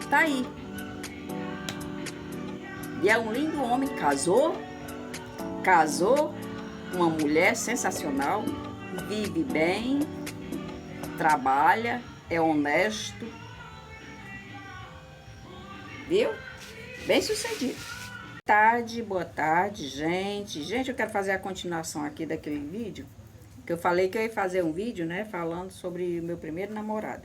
está aí. E é um lindo homem, casou com uma mulher sensacional, vive bem, trabalha, é honesto, viu? Bem sucedido. Boa tarde, gente. Gente, eu quero fazer a continuação aqui daquele vídeo, que eu falei que eu ia fazer um vídeo, né, falando sobre o meu primeiro namorado.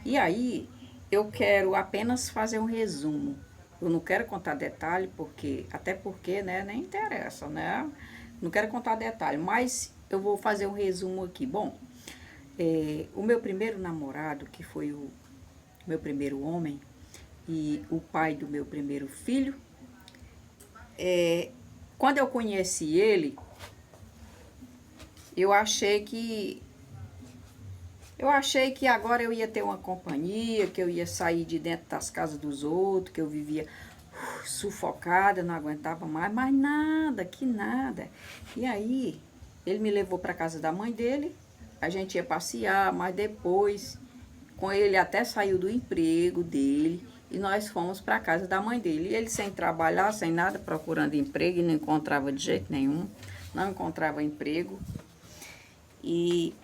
E aí, eu quero apenas fazer um resumo. Eu não quero contar detalhe, até porque, né, nem interessa, né? Não quero contar detalhe, mas eu vou fazer um resumo aqui. Bom, o meu primeiro namorado, que foi o meu primeiro homem e o pai do meu primeiro filho, quando eu conheci ele, eu achei que agora eu ia ter uma companhia, que eu ia sair de dentro das casas dos outros, que eu vivia sufocada, não aguentava mais, mas nada, que nada. E aí, ele me levou para casa da mãe dele, a gente ia passear, mas depois, com ele até saiu do emprego dele, e nós fomos para a casa da mãe dele. E ele sem trabalhar, sem nada, procurando emprego, e não encontrava de jeito nenhum, não encontrava emprego. E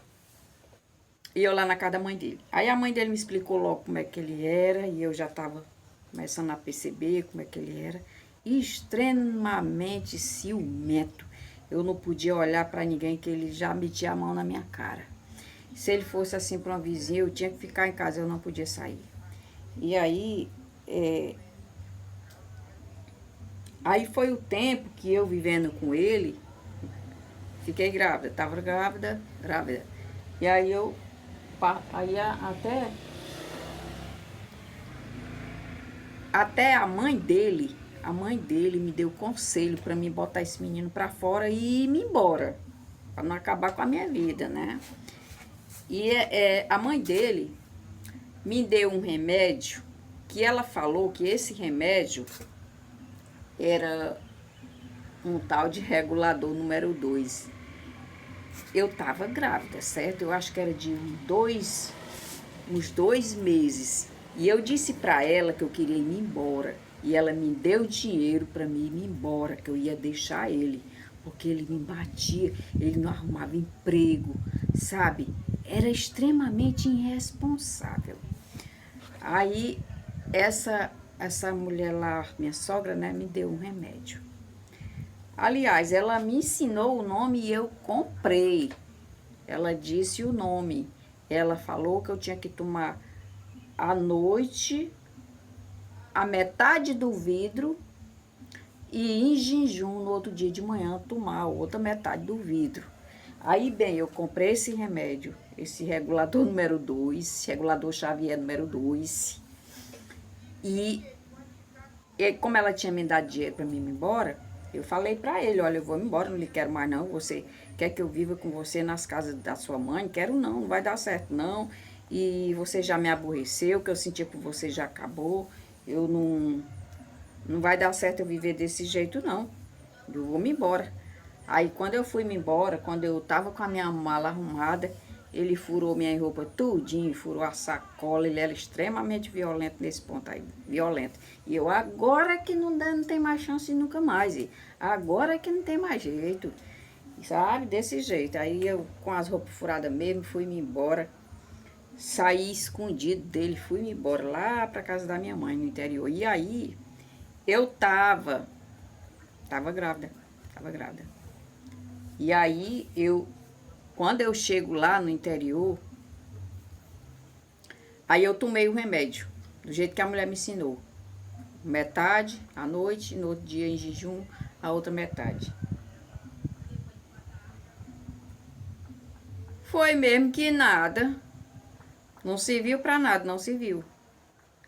eu lá na casa da mãe dele. Aí a mãe dele me explicou logo como é que ele era, e eu já estava começando a perceber como é que ele era. Extremamente ciumento. Eu não podia olhar para ninguém, que ele já metia a mão na minha cara. Se ele fosse assim para uma vizinha, eu tinha que ficar em casa, eu não podia sair. E aí, aí foi o tempo que eu vivendo com ele, fiquei grávida, estava grávida. E aí até a mãe dele me deu conselho para mim botar esse menino para fora e ir me embora, para não acabar com a minha vida, né? E a mãe dele me deu um remédio que ela falou que esse remédio era um tal de regulador número 2. Eu tava grávida, certo? Eu acho que era de uns 2 meses. E eu disse para ela que eu queria ir embora. E ela me deu dinheiro para mim ir embora, que eu ia deixar ele. Porque ele me batia, ele não arrumava emprego, sabe? Era extremamente irresponsável. Aí, essa mulher lá, minha sogra, né, me deu um remédio. Aliás, ela me ensinou o nome e eu comprei. Ela disse o nome. Ela falou que eu tinha que tomar à noite a metade do vidro e em jejum no outro dia de manhã tomar a outra metade do vidro. Aí, bem, eu comprei esse remédio, esse regulador número 2, regulador Xavier número 2. E como ela tinha me dado dinheiro para mim ir embora, eu falei para ele, olha, eu vou embora, não lhe quero mais não, você quer que eu viva com você nas casas da sua mãe? Quero não vai dar certo não, e você já me aborreceu, o que eu sentia por você já acabou, eu não vai dar certo eu viver desse jeito não, eu vou me embora. Aí quando eu fui me embora, quando eu tava com a minha mala arrumada, ele furou minha roupa tudinho, furou a sacola, ele era extremamente violento nesse ponto aí, violento. E eu, agora que não tem mais chance nunca mais, e agora que não tem mais jeito, sabe, desse jeito. Aí eu, com as roupas furadas mesmo, fui-me embora, saí escondido dele, fui-me embora lá pra casa da minha mãe, no interior. E aí, eu tava grávida. E aí, quando eu chego lá no interior, aí eu tomei o remédio, do jeito que a mulher me ensinou. Metade à noite, no outro dia em jejum, a outra metade. Foi mesmo que nada. Não serviu pra nada, não serviu.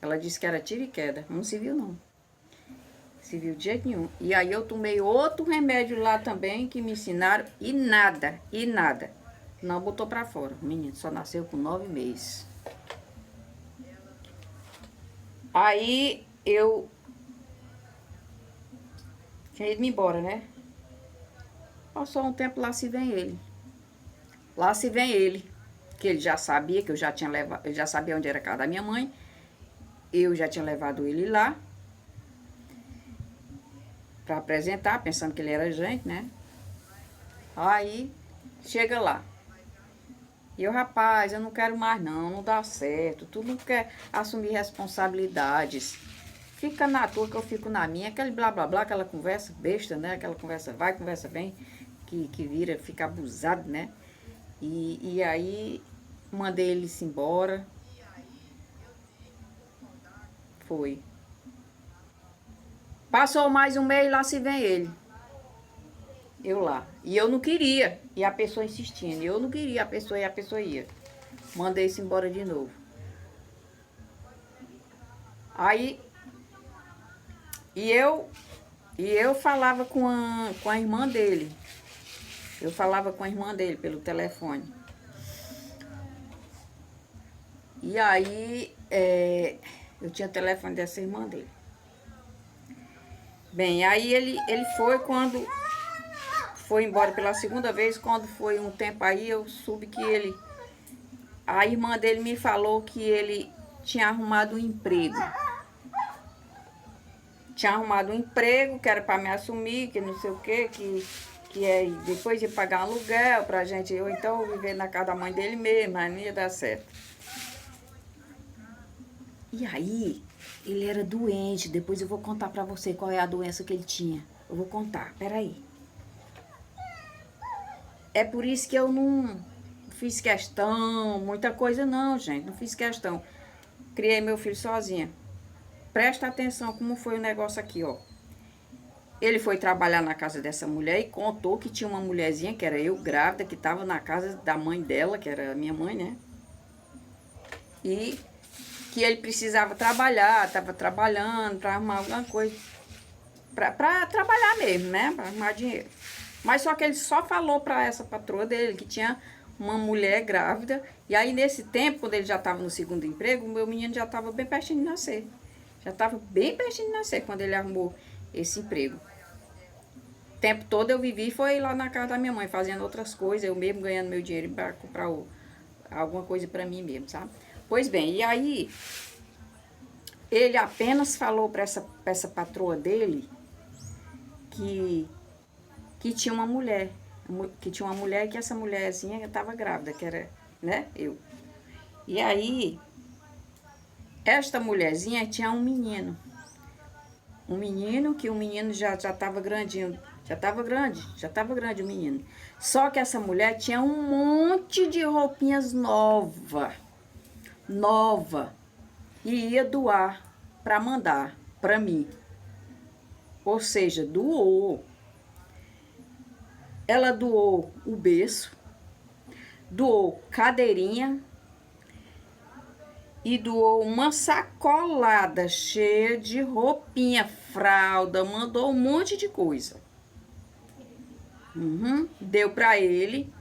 Ela disse que era tiro e queda, não serviu não. Serviu de jeito nenhum. E aí eu tomei outro remédio lá também que me ensinaram e nada. Não botou pra fora. O menino só nasceu com 9 meses. Aí eu tinha ido embora, né? Passou um tempo, lá se vem ele. Que ele já sabia que eu já tinha levado, eu já sabia onde era a casa da minha mãe. Eu já tinha levado ele lá para apresentar, pensando que ele era gente, né? Aí, chega lá. E eu, rapaz, eu não quero mais não dá certo. Tu não quer assumir responsabilidades. Fica na tua que eu fico na minha. Aquele blá blá blá, aquela conversa besta, né? Aquela conversa vai, conversa vem, que vira, fica abusado, né? E aí, mandei ele-se embora. Foi. Passou mais um mês, lá se vem ele. Eu lá. E eu não queria. E a pessoa insistindo. Eu não queria a pessoa e a pessoa ia. Mandei-se embora de novo. Aí, e eu falava com a irmã dele. Eu falava com a irmã dele pelo telefone. E aí, eu tinha o telefone dessa irmã dele. Bem, aí ele foi foi embora pela segunda vez, quando foi um tempo aí, eu soube que a irmã dele me falou que ele tinha arrumado um emprego. Tinha arrumado um emprego, que era para me assumir, que não sei o quê, que depois de pagar um aluguel pra gente, eu então viver na casa da mãe dele mesmo, mas não ia dar certo. E aí, ele era doente, depois eu vou contar pra você qual é a doença que ele tinha. Eu vou contar, peraí. É por isso que eu não fiz questão, muita coisa não, gente, não fiz questão. Criei meu filho sozinha. Presta atenção como foi o negócio aqui, ó. Ele foi trabalhar na casa dessa mulher e contou que tinha uma mulherzinha, que era eu, grávida, que estava na casa da mãe dela, que era a minha mãe, né? E que ele precisava trabalhar, estava trabalhando para arrumar alguma coisa. Para trabalhar mesmo, né? Para arrumar dinheiro. Mas só que ele só falou para essa patroa dele que tinha uma mulher grávida. E aí, nesse tempo, quando ele já estava no segundo emprego, o meu menino já estava bem pertinho de nascer. Já estava bem pertinho de nascer quando ele arrumou esse emprego. O tempo todo eu vivi foi lá na casa da minha mãe, fazendo outras coisas, eu mesmo ganhando meu dinheiro para comprar alguma coisa para mim mesmo, sabe? Pois bem, e aí ele apenas falou para essa patroa dele que tinha uma mulher, e que essa mulherzinha estava grávida, que era, né, eu. E aí, esta mulherzinha tinha um menino que o menino já estava grandinho, já estava grande o menino. Só que essa mulher tinha um monte de roupinhas nova, e ia doar para mandar para mim. Ou seja, doou. Ela doou o berço, doou cadeirinha e doou uma sacolada cheia de roupinha, fralda, mandou um monte de coisa. Deu para ele,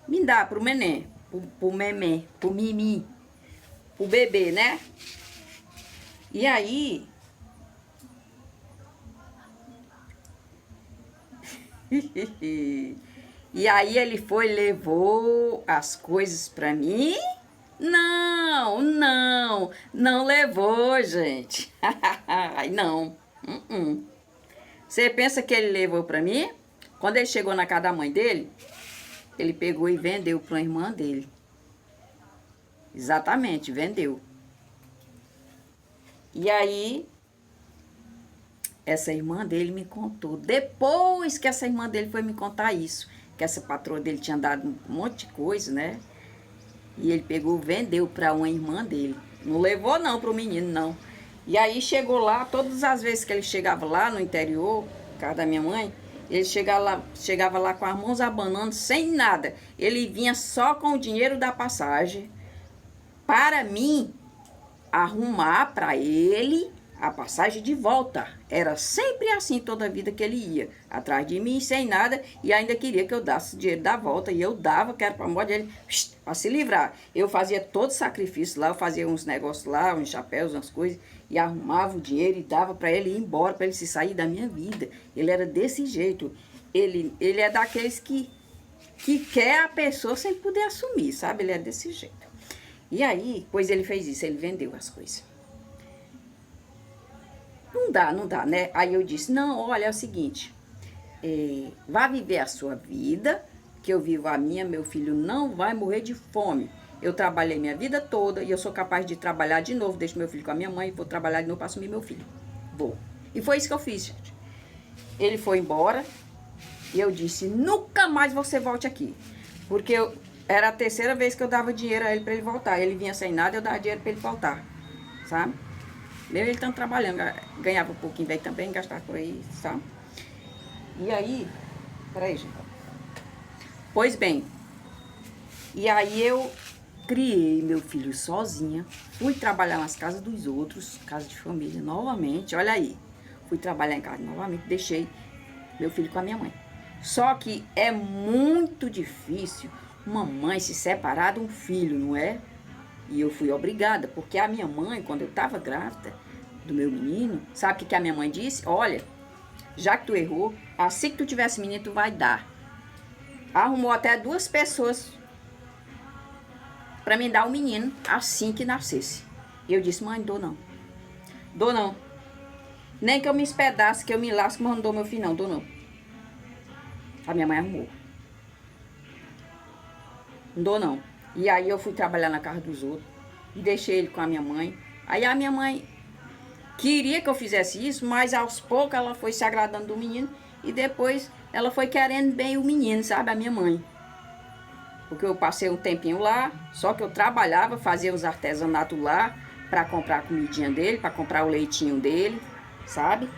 me dá pro neném, pro memé, pro mimi, pro bebê, né? E aí, e aí ele foi, levou as coisas pra mim? Não levou, gente. Não. Você pensa que ele levou pra mim? Quando ele chegou na casa da mãe dele, ele pegou e vendeu pra uma irmã dele. Exatamente, vendeu. E aí, essa irmã dele me contou. Depois que essa irmã dele foi me contar isso, que essa patroa dele tinha dado um monte de coisa, né? E ele pegou, vendeu para uma irmã dele. Não levou não pro menino, não. E aí chegou lá, todas as vezes que ele chegava lá no interior, casa da minha mãe, ele chegava lá com as mãos abanando, sem nada. Ele vinha só com o dinheiro da passagem para mim arrumar para ele a passagem de volta. Era sempre assim toda a vida que ele ia, atrás de mim, sem nada, e ainda queria que eu desse dinheiro da volta, e eu dava, que era para modo dele, para se livrar. Eu fazia todo sacrifício lá, eu fazia uns negócios lá, uns chapéus, umas coisas, e arrumava o dinheiro e dava para ele ir embora, para ele se sair da minha vida. Ele era desse jeito. Ele é daqueles que quer a pessoa sem poder assumir, sabe? Ele é desse jeito. E aí, pois ele fez isso, ele vendeu as coisas. Não dá, né? Aí eu disse, não, olha, é o seguinte, vá viver a sua vida, que eu vivo a minha, meu filho não vai morrer de fome. Eu trabalhei minha vida toda e eu sou capaz de trabalhar de novo, deixo meu filho com a minha mãe e vou trabalhar de novo para assumir meu filho. Vou. E foi isso que eu fiz, gente. Ele foi embora e eu disse, nunca mais você volte aqui. Porque era a terceira vez que eu dava dinheiro a ele para ele voltar. Ele vinha sem nada, eu dava dinheiro para ele voltar, sabe? Mesmo ele estando trabalhando, ganhava um pouquinho daí também, gastava por aí, sabe? E aí, peraí, gente. Pois bem, e aí eu criei meu filho sozinha, fui trabalhar nas casas dos outros, casa de família novamente, olha aí. Fui trabalhar em casa novamente, deixei meu filho com a minha mãe. Só que é muito difícil uma mãe se separar de um filho, não é? E eu fui obrigada, porque a minha mãe, quando eu estava grávida do meu menino, sabe o que a minha mãe disse? Olha, já que tu errou, assim que tu tivesse menino, tu vai dar. Arrumou até 2 pessoas para me dar o menino assim que nascesse. E eu disse, mãe, dou não. Dou não. Nem que eu me espedace, que eu me lasque, mas não dou meu filho não, dou não. A minha mãe arrumou. Não dou não. E aí eu fui trabalhar na casa dos outros. E deixei ele com a minha mãe. Aí a minha mãe queria que eu fizesse isso, mas aos poucos ela foi se agradando do menino. E depois ela foi querendo bem o menino, sabe? A minha mãe. Porque eu passei um tempinho lá, só que eu trabalhava, fazia os artesanatos lá, para comprar a comidinha dele, para comprar o leitinho dele, sabe?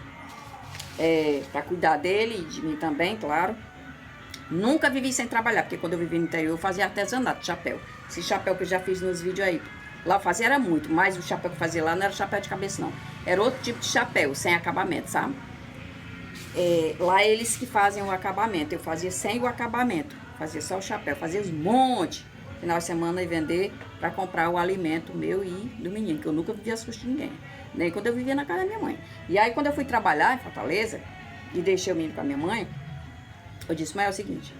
Para cuidar dele e de mim também, claro. Nunca vivi sem trabalhar, porque quando eu vivi no interior eu fazia artesanato, chapéu. Esse chapéu que eu já fiz nos vídeos aí. Lá eu fazia era muito, mas o chapéu que eu fazia lá não era chapéu de cabeça não. Era outro tipo de chapéu, sem acabamento, sabe? Lá eles que fazem o acabamento, eu fazia sem o acabamento. Fazia só o chapéu, fazia os montes. Final de semana e vender para comprar o alimento meu e do menino, que eu nunca vivia as custas de ninguém. Nem quando eu vivia na casa da minha mãe. E aí quando eu fui trabalhar em Fortaleza e deixei o menino com a minha mãe, eu disse, mas é o seguinte,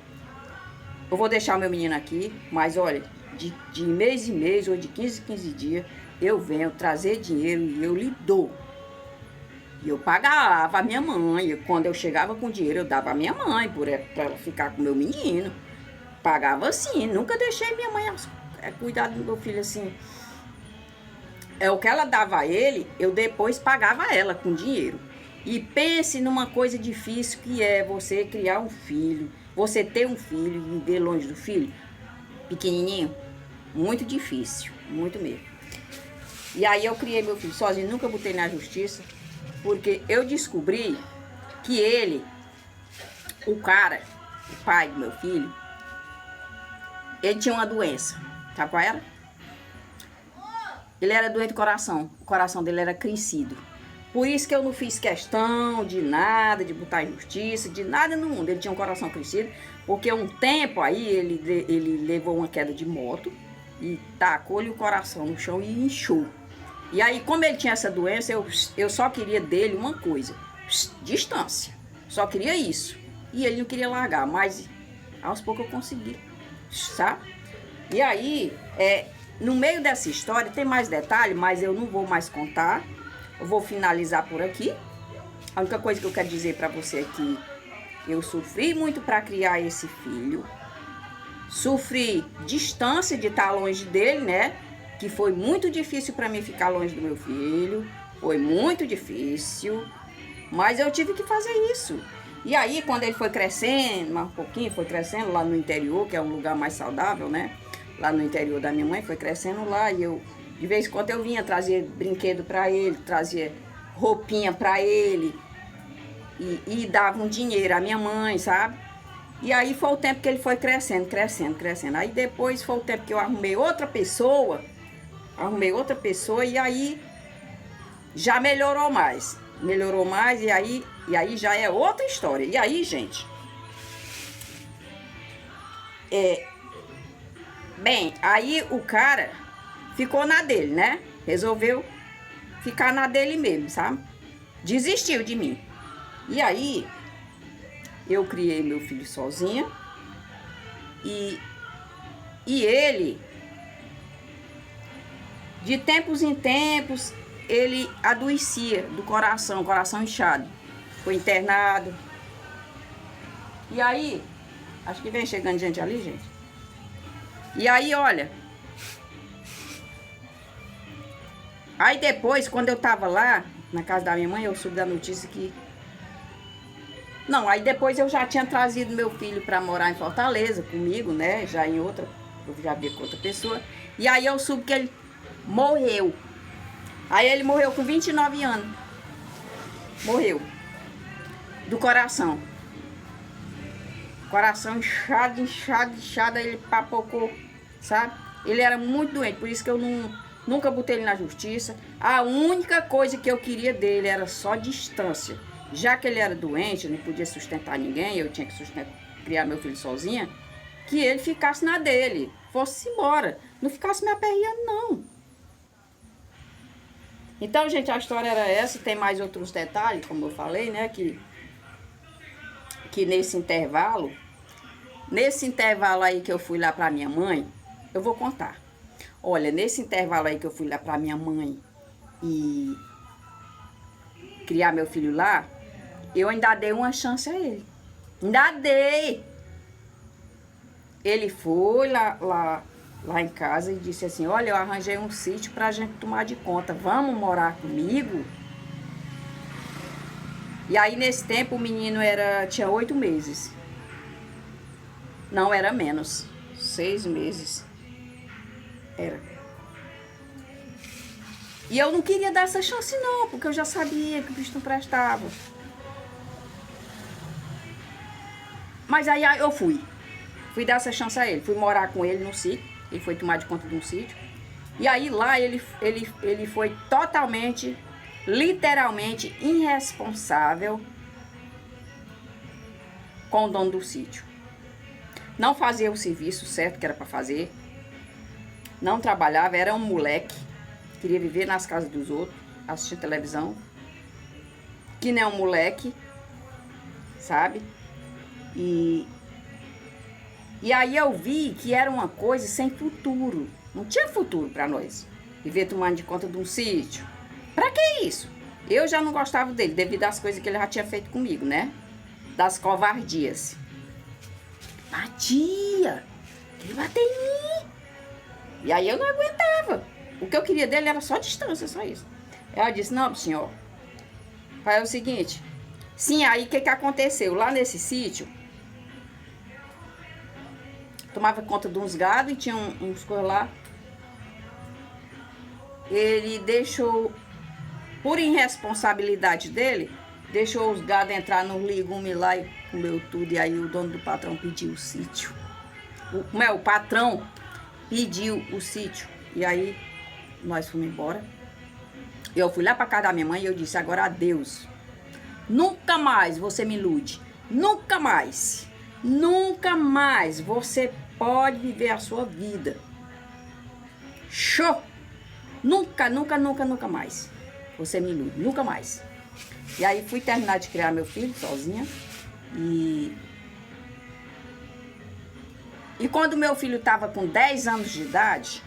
eu vou deixar o meu menino aqui, mas olha, de mês em mês ou de 15 em 15 dias, eu venho trazer dinheiro e eu lhe dou. E eu pagava a minha mãe, e quando eu chegava com dinheiro eu dava a minha mãe para ela ficar com o meu menino. Pagava assim, nunca deixei minha mãe cuidar do meu filho assim. O que ela dava a ele, eu depois pagava a ela com dinheiro. E pense numa coisa difícil que é você criar um filho, você ter um filho e viver longe do filho, pequenininho, muito difícil, muito mesmo. E aí eu criei meu filho sozinho, nunca botei na justiça, porque eu descobri que ele, o cara, o pai do meu filho, ele tinha uma doença, sabe qual era? Ele era doente de coração, o coração dele era crescido. Por isso que eu não fiz questão de nada, de botar injustiça, de nada no mundo. Ele tinha um coração crescido, porque um tempo aí ele levou uma queda de moto e tacou-lhe o coração no chão e inchou. E aí, como ele tinha essa doença, eu só queria dele uma coisa, distância. Só queria isso. E ele não queria largar, mas aos poucos eu consegui, sabe? E aí, no meio dessa história, tem mais detalhes, mas eu não vou mais contar. Eu vou finalizar por aqui. A única coisa que eu quero dizer para você é que eu sofri muito para criar esse filho. Sofri distância de estar longe dele, né? Que foi muito difícil para mim ficar longe do meu filho. Foi muito difícil. Mas eu tive que fazer isso. E aí, quando ele foi crescendo, mais um pouquinho, foi crescendo lá no interior, que é um lugar mais saudável, né? Lá no interior da minha mãe, foi crescendo lá e eu... De vez em quando eu vinha trazer brinquedo para ele, trazia roupinha para ele e dava um dinheiro à minha mãe, sabe? E aí foi o tempo que ele foi crescendo. Aí depois foi o tempo que eu arrumei outra pessoa e aí já melhorou mais. E aí já é outra história. E aí, gente, bem, aí o cara ficou na dele, né? Resolveu ficar na dele mesmo, sabe? Desistiu de mim. E aí, eu criei meu filho sozinha. E ele De tempos em tempos, ele adoecia do coração, coração inchado. Foi internado. E aí, acho que vem chegando gente ali, gente. E aí, olha. Aí depois, quando eu tava lá, na casa da minha mãe, eu soube da notícia que... Não, aí depois eu já tinha trazido meu filho pra morar em Fortaleza comigo, né? Já em outra, eu já vi com outra pessoa. E aí eu soube que ele morreu. Aí ele morreu com 29 anos. Morreu. Do coração. Coração inchado, inchado, inchado. Aí ele papocou, sabe? Ele era muito doente, por isso que eu nunca botei ele na justiça. A única coisa que eu queria dele era só distância. Já que ele era doente, eu não podia sustentar ninguém, eu tinha que criar meu filho sozinha, que ele ficasse na dele, fosse embora. Não ficasse me aperreando, não. Então, gente, a história era essa. Tem mais outros detalhes, como eu falei, né? Que nesse intervalo aí que eu fui lá pra minha mãe, eu vou contar. Olha, nesse intervalo aí que eu fui lá pra minha mãe e criar meu filho lá, eu ainda dei uma chance a ele. Ainda dei. Ele foi lá em casa e disse assim, olha, eu arranjei um sítio pra gente tomar de conta. Vamos morar comigo? E aí, nesse tempo, o menino tinha 8 meses. Não, era menos. 6 meses. Era. E eu não queria dar essa chance, não, porque eu já sabia que o bicho não prestava. Mas aí eu fui dar essa chance a ele. Fui morar com ele no sítio. Ele foi tomar de conta de um sítio. E aí lá ele foi totalmente, literalmente irresponsável com o dono do sítio. Não fazia o serviço certo que era para fazer. Não trabalhava, era um moleque. Queria viver nas casas dos outros, assistir televisão. Que nem um moleque, sabe? E aí eu vi que era uma coisa sem futuro. Não tinha futuro para nós. Viver tomando de conta de um sítio. Pra que isso? Eu já não gostava dele, devido às coisas que ele já tinha feito comigo, né? Das covardias. Batia. Ele bateu em mim. E aí eu não aguentava. O que eu queria dele era só distância, só isso. Ela disse, não, senhor. Faz o seguinte. Sim, aí o que aconteceu? Lá nesse sítio, tomava conta de uns gados e tinha uns coisas lá. Ele deixou, por irresponsabilidade dele, deixou os gados entrar no legume lá e comeu tudo. E aí o dono do patrão pediu o sítio. O patrão pediu o sítio. E aí nós fomos embora. Eu fui lá pra casa da minha mãe e eu disse, agora adeus. Nunca mais você me ilude. Nunca mais. Nunca mais você pode viver a sua vida. Show! Nunca, nunca, nunca, nunca mais. Você me ilude, nunca mais. E aí fui terminar de criar meu filho sozinha. E quando meu filho estava com 10 anos de idade,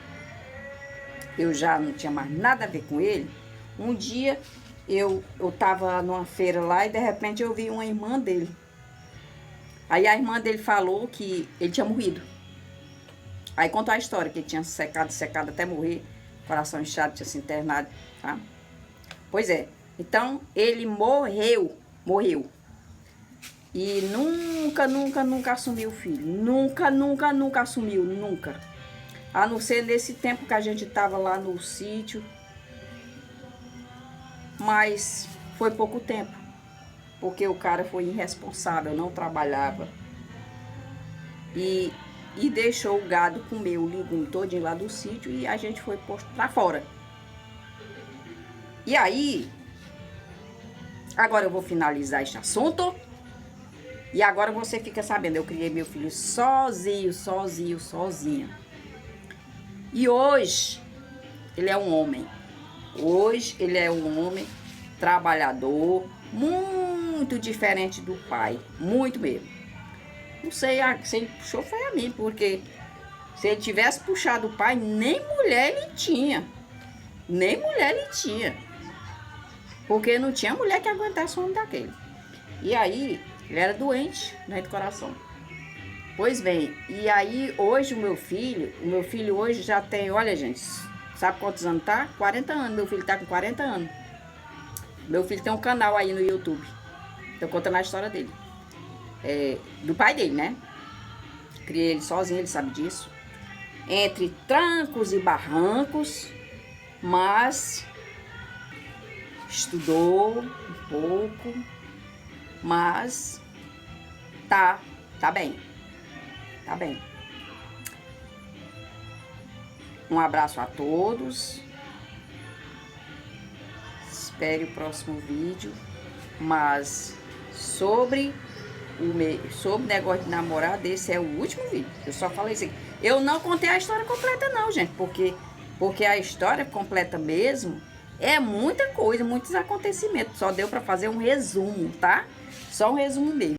eu já não tinha mais nada a ver com ele. Um dia eu estava numa feira lá e de repente eu vi uma irmã dele. Aí a irmã dele falou que ele tinha morrido. Aí contou a história, que ele tinha secado até morrer, coração inchado, tinha se internado, tá? Pois é, então ele morreu. E nunca, nunca, nunca assumiu o filho. Nunca, nunca, nunca assumiu, nunca. A não ser nesse tempo que a gente tava lá no sítio. Mas foi pouco tempo. Porque o cara foi irresponsável, não trabalhava. E deixou o gado comer o legume todinho lá do sítio e a gente foi posto pra fora. E aí, agora eu vou finalizar este assunto. E agora você fica sabendo, eu criei meu filho sozinha. E hoje, ele é um homem. Hoje, ele é um homem trabalhador, muito diferente do pai, muito mesmo. Não sei, se ele puxou foi a mim, porque se ele tivesse puxado o pai, nem mulher ele tinha. Nem mulher ele tinha. Porque não tinha mulher que aguentasse um homem daquele. E aí, ele era doente do coração. Pois bem, e aí hoje o meu filho hoje já tem, olha gente, sabe quantos anos tá? 40 anos, meu filho tá com 40 anos. Meu filho tem um canal aí no YouTube. Tô contando a história dele. Do pai dele, né? Criei ele sozinho, ele sabe disso. Entre trancos e barrancos, mas estudou um pouco, mas tá bem. Tá bem. Um abraço a todos. Espere o próximo vídeo. Mas sobre o negócio de namorar, esse é o último vídeo. Eu só falei assim. Eu não contei a história completa não, gente. Porque a história completa mesmo é muita coisa, muitos acontecimentos. Só deu pra fazer um resumo, tá? Só um resumo mesmo.